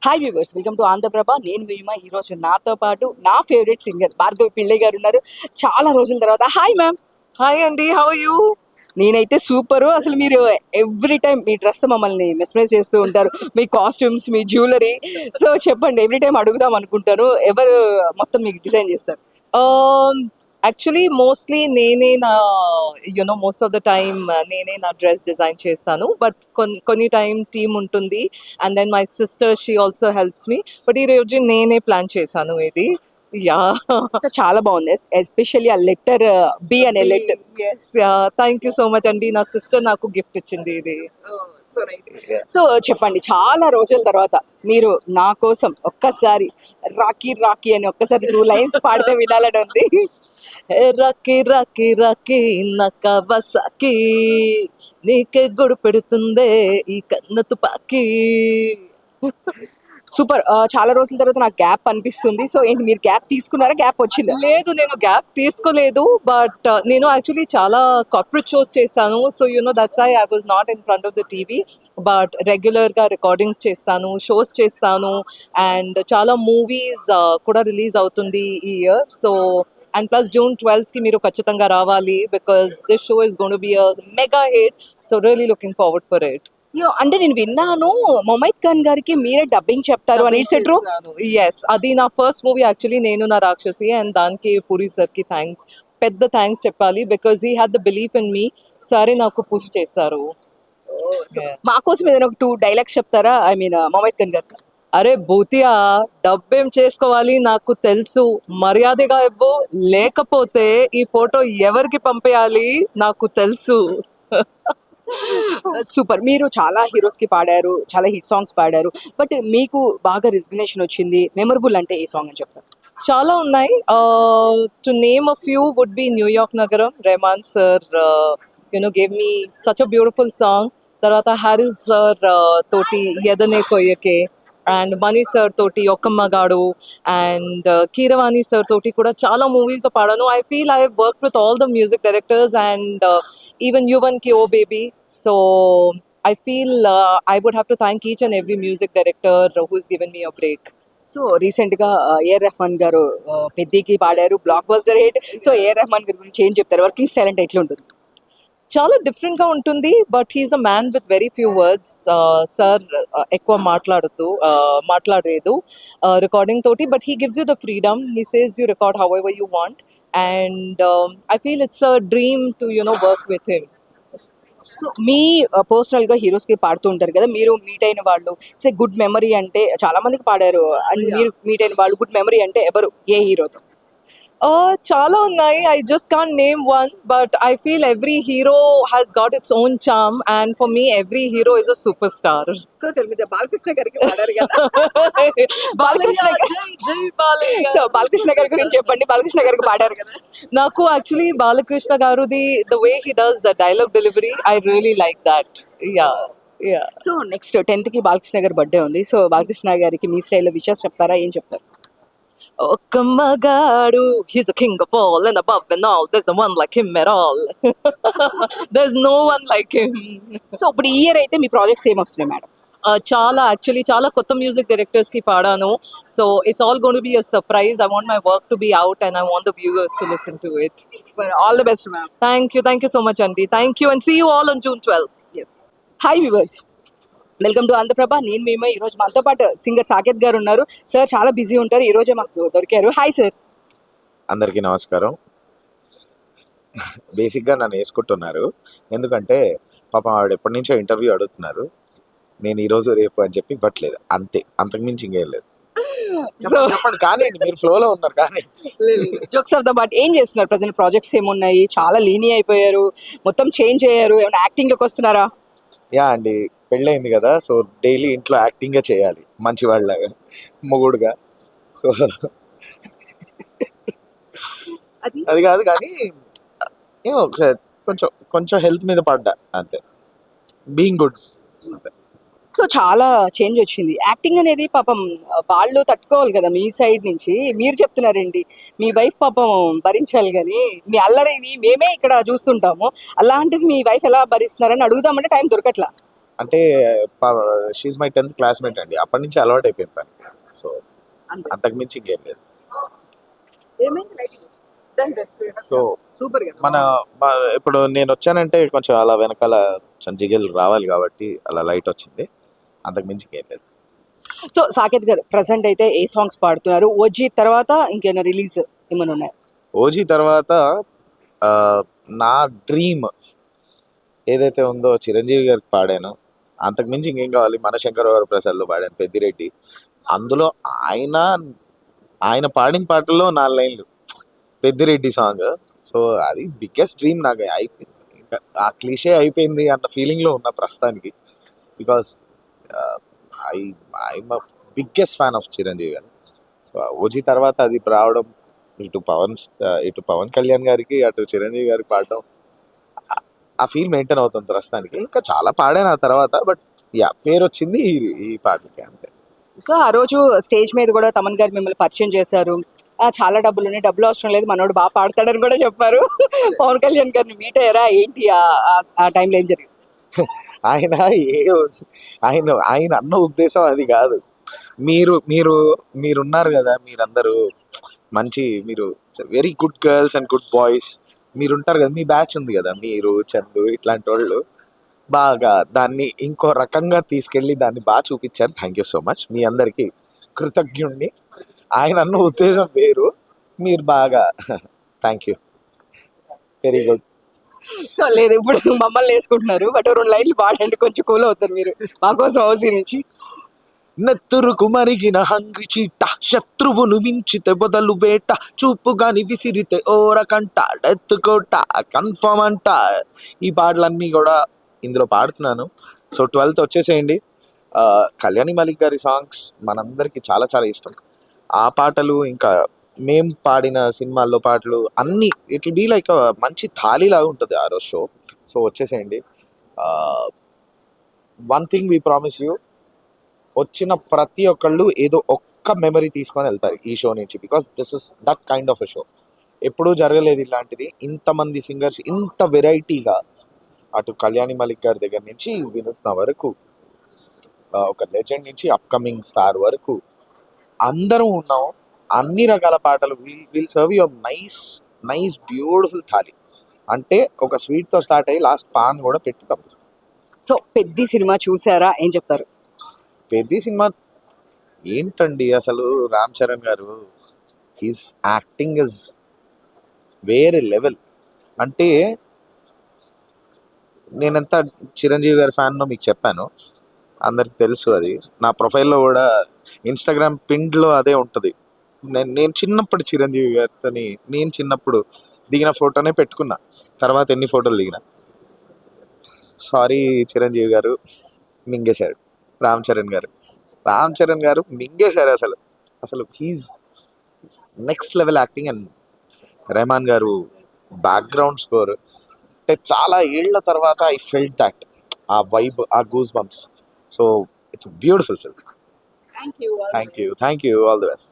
Hi viewers, welcome to Andhraprabha. నేను మీమా. ఈరోజు నాతో పాటు నా ఫేవరెట్ సింగర్ భార్గవి పిళ్ళై గారు ఉన్నారు. చాలా రోజుల తర్వాత. Hi ma'am. హాయ్ అండి, హౌ ఆర్ యూ? నేనైతే సూపరు. అసలు మీరు ఎవ్రీ టైం మీ డ్రెస్ మమ్మల్ని మెస్మరైజ్ చేస్తూ ఉంటారు. మీ కాస్ట్యూమ్స్, మీ జ్యువెలరీ. సో చెప్పండి, ఎవ్రీ టైం అడుగుదాం అనుకుంటాను, ఎవరు మొత్తం మీకు డిజైన్ చేస్తారు? యాక్చువల్లీ మోస్ట్లీ నేనే నా మోస్ట్ ఆఫ్ ద టైమ్ నేనే నా డ్రెస్ డిజైన్ చేస్తాను. బట్ కొన్ని టైం టీమ్ ఉంటుంది. And then my sister, she also helps me. But ఈ రోజు నేనే ప్లాన్ చేశాను ఇది. యా, సో చాలా బాగుంది, ఎస్పెషల్లీ ఆ లెటర్ బి అనే letter. Yes, thank you so much అండి. నా సిస్టర్ నాకు గిఫ్ట్ ఇచ్చింది ఇది. సో చెప్పండి, చాలా రోజుల తర్వాత మీరు నా కోసం ఒక్కసారి రాకీ రాకీ అని ఒక్కసారి 2 లైన్స్ పాడితే వినాలని ఉంది. రకి రకి రకి నకవసకి నీకే గొడు పెడుతుందే ఈ కన్న తుపాకి. సూపర్. చాలా రోజుల తర్వాత నాకు గ్యాప్ అనిపిస్తుంది. సో ఏంటి, మీరు గ్యాప్ తీసుకున్నారా, గ్యాప్ వచ్చిందా? లేదు, నేను గ్యాప్ తీసుకోలేదు. బట్ నేను యాక్చువల్లీ చాలా కార్పొరేట్ షోస్ చేస్తాను. So that's I was not in front of the TV. But రెగ్యులర్గా రికార్డింగ్స్ చేస్తాను, షోస్ చేస్తాను. అండ్ చాలా మూవీస్ కూడా రిలీజ్ అవుతుంది ఈ year. So and plus June 12th మీరు ఖచ్చితంగా రావాలి, because this show is gonna be a mega hit. So really looking forward for it. అంటే నేను విన్నాను, మొమైద్ ఖాన్ గారికి మీరే డబ్బింగ్ చెప్తారు అని. It's true? ఎస్, అది నా ఫస్ట్ మూవీ యాక్చువల్లీ, నేను నా రాక్షసి. అండ్ దానికి పూరి సార్కి థ్యాంక్స్, పెద్ద థ్యాంక్స్ చెప్పాలి. Because he had the belief in me. సరే, నాకు పుష్ చేశారు. మా కోసం ఏదైనా ఒక 2 డైలాగ్స్ చెప్తారా? ఐ మీన్ మొమైద్ ఖాన్ గారు. అరే భూతియా, డబ్బేం చేసుకోవాలి నాకు తెలుసు, మర్యాదగా ఇవ్వు, లేకపోతే ఈ ఫోటో ఎవరికి పంపేయాలి నాకు తెలుసు. సూపర్. మీరు చాలా హీరోస్ కి పాడారు, చాలా హిట్ సాంగ్స్ పాడారు. బట్ మీకు బాగా రిజిగ్నేషన్ వచ్చింది, మెమరబుల్ అంటే ఏ సాంగ్ అని చెప్తారు? చాలా ఉన్నాయి. To name a few would be New York నగరం. Rehman sir gave me such a beautiful song. తర్వాత హారిస్ సార్ తోటి ఎదనే కొయ్యకే, అండ్ మనీ సార్ తోటి ఒక్కమ్మగాడు, అండ్ కీరవాణి సార్ తోటి కూడా చాలా మూవీస్లో పాడాను. I feel I work with all the music directors and even Yuvan కి oh baby. So I feel I would have to thank each and every music director who's given me a break. So రీసెంట్గా ఏఆర్ రెహమాన్ గారు పెద్దకి పాడారు, blockbuster hit. So AR Rahman గారి గురించి ఏం చెప్తారు? Working style అంటే ఎట్లా ఉంటుంది? చాలా డిఫరెంట్గా ఉంటుంది. But he's a man with very few words. Sir ఎక్కువ మాట్లాడలేదు రికార్డింగ్ తోటి. But he gives you the freedom. He says you record however you want. And I feel it's a dream to work with him. So మీ పర్సనల్గా హీరోస్కి పాడుతూ ఉంటారు కదా, మీరు మీట్ అయిన వాళ్ళు సే గుడ్ మెమరీ అంటే చాలా మందికి పాడారు. అండ్ మీరు మీట్ అయిన వాళ్ళు గుడ్ మెమరీ అంటే ఎవరు, ఏ హీరోతో? చాలా ఉన్నాయి. I just can't name one, but I feel every hero has got its own charm, and for me every hero is a superstar. So Balakrishna గారికి పాడారు కదా. బాలకృష్ణ జై బాలయ్య. సో బాలకృష్ణ గారి గురించి చెప్పండి. బాలకృష్ణ గారికి పాడారు కదా. నాకు యాక్చువల్లీ బాలకృష్ణ గారుది the way he does the dialogue delivery, I really like that. Yeah. So next 10th Balakrishna గారి బర్త్డే ఉంది. సో బాలకృష్ణ గారికి మీ స్టైల్లో విషయాలు చెప్తారా, ఏం చెప్తారు? ఒక్క మగాడు, he's a king of all and above and all, there's no one like him at all. There's no one like him. So ఇప్పుడు ఈ ఇయర్ అయితే మీ ప్రాజెక్ట్స్ ఏం వస్తున్నాయి మేడం? చాలా కొత్త మ్యూజిక్ డైరెక్టర్స్ కి పాడాను. So it's all gonna to be a surprise. I want my work to be out and I want the viewers to listen to it. All the best ma'am. Thank you so much అండి. Thank you and see you all on June 12th. Hi viewers, welcome to Andhraprabha. నేను మేము ఈరోజు మనతో పాటు singer Saketh గారు ఉన్నారు. Sir చాలా busy ఉంటారు, ఈరోజే మాకు దొరికారు. Hi sir. అందరికీ నమస్కారం. బేసిక్గా నన్ను వేసుకుంటున్నారు, ఎందుకంటే పాపం ఆవిడ ఎప్పటి నుంచో ఇంటర్వ్యూ అడుగుతున్నారు. నేను ఈరోజు రేపు అని చెప్పి ఇవ్వట్లేదు, అంతే, అంతకుమించి ఇంకేం లేదు. చెప్పండి కానీ మీరు ఫ్లోలో ఉన్నారు కానీ. జోక్స్ ఆఫ్ ద బట్ ఏం చేస్తున్నారు ప్రజెంట్? ప్రాజెక్ట్స్ ఏమున్నాయి? చాలా లీనీ అయిపోయారు, మొత్తం చేంజ్ అయ్యారు. ఏమైనా యాక్టింగ్లోకి వస్తున్నారా? యా అండి, పెళ్ళయింది కదా, సో డైలీ ఇంట్లో యాక్టింగే చేయాలి మంచివాళ్ళగా, మొగుడుగా. సో అది కాదు కానీ ఏమో ఒకసారి కొంచెం హెల్త్ మీద పడ్డా, అంతే. బీయింగ్ గుడ్ అంతే. సో చాలా చేంజ్ వచ్చింది. యాక్టింగ్ అనేది పాపం వాళ్ళు తట్టుకోవాలి కదా. మీ సైడ్ నుంచి మీరు చెప్తున్నారండి, మీ వైఫ్ పాపం భరించాలి. కానీ మీ అల్లరిని మేమే ఇక్కడ చూస్తుంటాము, అలాంటిది మీ వైఫ్ ఎలా భరిస్తున్నారని అడుగుదామంటే టైం దొరకట్లా. అంటే షీఈ్ మై 10th క్లాస్మేట్ అండి, అప్పటి నుంచి అలవాటు అయిపోయింది తనకి. సో అంతే. అంతకు మించి ఇంకేం లేదు. సో సూపర్ ఇప్పుడు నేను వచ్చానంటే కొంచెం అలా వెనకాల కొంచెం జిగేలు రావాలి కాబట్టి అలా లైట్ వచ్చింది, అంతకు మించి ఇంకేం లేదు. సో సాకేత్ గారు ప్రజెంట్ అయితే ఏ సాంగ్స్ పాడుతున్నారు? ఓజీ తర్వాత ఇంకేమైనా రిలీజ్ ఏమైనా ఉన్నాయి? ఓజీ తర్వాత ఆ, నా డ్రీమ్ ఏదైతే ఉందో చిరంజీవి గారికి పాడాను, అంతకు మించి ఇంకేం కావాలి, మన శంకర వరప్రసాద్లో పాడాను పెద్దిరెడ్డి. అందులో ఆయన పాడిన పాటల్లో 4 లైన్లు పెద్దిరెడ్డి సాంగ్. సో అది బిగ్గెస్ట్ డ్రీమ్ నాకు అయిపోయింది, ఇంకా ఆ క్లీషే అయిపోయింది అన్న ఫీలింగ్లో ఉన్న ప్రస్తుతానికి. Because I I'm biggest fan of Chiranjeevi గారు. సో ఓజీ తర్వాత అది రావడం, ఇటు పవన్ కళ్యాణ్ గారికి అటు చిరంజీవి గారికి పాడడం, ఆ ఫీల్ మెయింటైన్ అవుతుంది ప్రస్తుతానికి. ఇంకా చాలా పాడాను ఆ తర్వాత, బట్ యా పేరు వచ్చింది ఈ పాటలకి అంతే. సో ఆ రోజు స్టేజ్ మీద కూడా తమన్ గారు మిమ్మల్ని పరిచయం చేశారు. చాలా డబ్బులు ఉన్నాయి, డబ్బులు అవసరం లేదు, మనోడు బాగా పాడతాడని కూడా చెప్పారు. పవన్ కళ్యాణ్ గారిని మీట్ అయ్యారా ఏంటి? ఆ టైంలో ఏం జరిగింది? ఆయన ఏ ఆయన ఆయన అన్న ఉద్దేశం అది కాదు. మీరు మీరు మీరున్నారు కదా, మీరందరూ మీరు very good girls and good boys మీరుంటారు కదా, మీ బ్యాచ్ ఉంది కదా, మీరు చందు ఇట్లాంటి వాళ్ళు బాగా దాన్ని ఇంకో రకంగా తీసుకెళ్ళి దాన్ని బాగా చూపించారు. థ్యాంక్ యూ సో మచ్, మీ అందరికీ కృతజ్ఞుణ్ణి. ఆయన అన్న ఉద్దేశం వేరు, మీరు బాగా thank you, very good. So లేదు, ఇప్పుడు మమ్మల్ని వేసుకుంటున్నారు, బట్ 2 లైన్లు పాడండి, కొంచెం కూల్ అవుతారు మీరు మా కోసం ఓసీ నుంచి. నెత్తురుకు మరిగిన హంగ్రి చీట, శత్రువును మించితే బొదలు వేట, చూపుగాని విసిరితే ఓరకంట, ఎత్తుకోట కన్ఫర్మ్ అంట. ఈ పాటలన్నీ కూడా ఇందులో పాడుతున్నాను. సో 12th వచ్చేసేయండి. కళ్యాణి మలిక్ గారి సాంగ్స్ మనందరికీ చాలా చాలా ఇష్టం. ఆ పాటలు ఇంకా మేం పాడిన సినిమాల్లో పాటలు అన్నీ ఇట్ విల్ బీ లైక్ మంచి థాలీలాగా ఉంటుంది ఆ రోజు షో. సో వచ్చేసేయండి. One thing we promise you, వచ్చిన ప్రతి ఒక్కళ్ళు ఏదో ఒక్క మెమరీ తీసుకొని వెళ్తారు ఈ షో నుంచి, because this is that kind of a show. ఎప్పుడూ జరగలేదు ఇలాంటిది, ఇంతమంది సింగర్స్ ఇంత వెరైటీగా, అటు కళ్యాణి మలిక్ గారి దగ్గర నుంచి వినూత్న వరకు, ఒక లెజెండ్ నుంచి అప్కమింగ్ స్టార్ వరకు అందరం ఉన్నాం. అన్ని రకాల పాటలు will serve you nice beautiful thali. అంటే ఒక స్వీట్తో స్టార్ట్ అయ్యి లాస్ట్ పాన్ కూడా పెట్టి పంపిస్తాం. సో పెద్ద సినిమా చూసారా, ఏం చెప్తారు? పెద్ద సినిమా ఏంటండి అసలు, రామ్ చరణ్ గారు హీస్ యాక్టింగ్ ఇస్ వేరే లెవెల్. అంటే నేనెంత చిరంజీవి గారి ఫ్యాన్నో మీకు చెప్పాను, అందరికి తెలుసు. అది నా ప్రొఫైల్లో కూడా ఇన్స్టాగ్రామ్ పిండ్లో అదే ఉంటుంది. నేను చిన్నప్పుడు చిరంజీవి గారితో నేను చిన్నప్పుడు దిగిన ఫోటోనే పెట్టుకున్నా, తర్వాత ఎన్ని ఫోటోలు దిగిన. సారీ చిరంజీవి గారు మింగేశాడు. రామ్ చరణ్ గారు మింగేశారు అసలు he's next level acting. And Rahman garu background score, అంటే చాలా ఏళ్ల తర్వాత ఐ ఫెల్ట్ దట్, ఆ వైబ్, ఆ goosebumps. So it's beautiful film. Thank you. Thank you, all the best.